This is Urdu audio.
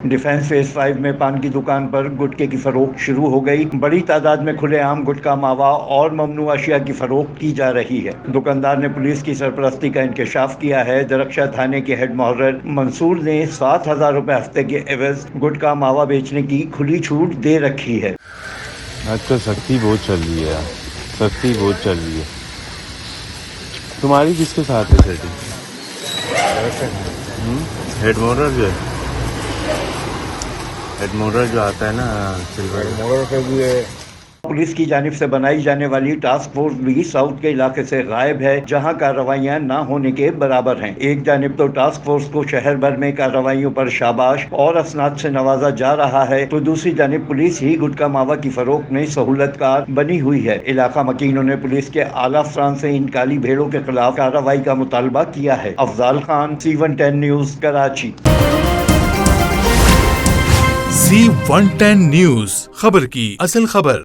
ڈیفینس فیز 5 میں پان کی دکان پر گٹکے کی فروخت شروع ہو گئی۔ بڑی تعداد میں کھلے عام گٹکا ماوا اور ممنوع اشیاء کی فروخت کی جا رہی ہے۔ دکاندار نے پولیس کی سرپرستی کا انکشاف کیا ہے۔ درخشاں تھانے کے ہیڈ محرر منصور نے 7,000 روپے ہفتے کے عوض گٹکا ماوا بیچنے کی کھلی چھوٹ دے رکھی ہے۔ آج کل سختی بہت چل رہی ہے، سختی بہت چل رہی ہے۔ تمہاری کس کے ساتھ ہے سیٹنگ؟ ہیڈ مورر جو ہے، ہیڈ مورر جو آتا ہے نا سلور مورر کا بھی ہے۔ پولیس کی جانب سے بنائی جانے والی ٹاسک فورس بھی ساؤتھ کے علاقے سے غائب ہے، جہاں کارروائیاں نہ ہونے کے برابر ہیں۔ ایک جانب تو ٹاسک فورس کو شہر بھر میں کارروائیوں پر شاباش اور اسناد سے نوازا جا رہا ہے، تو دوسری جانب پولیس ہی گٹکا ماوا کی فروخت میں سہولت کار بنی ہوئی ہے۔ علاقہ مکینوں نے پولیس کے اعلیٰ افسران سے ان کالی بھیڑوں کے خلاف کارروائی کا مطالبہ کیا ہے۔ Afzal Khan, C110 news, Karachi. C110 news, خبر کی اصل خبر۔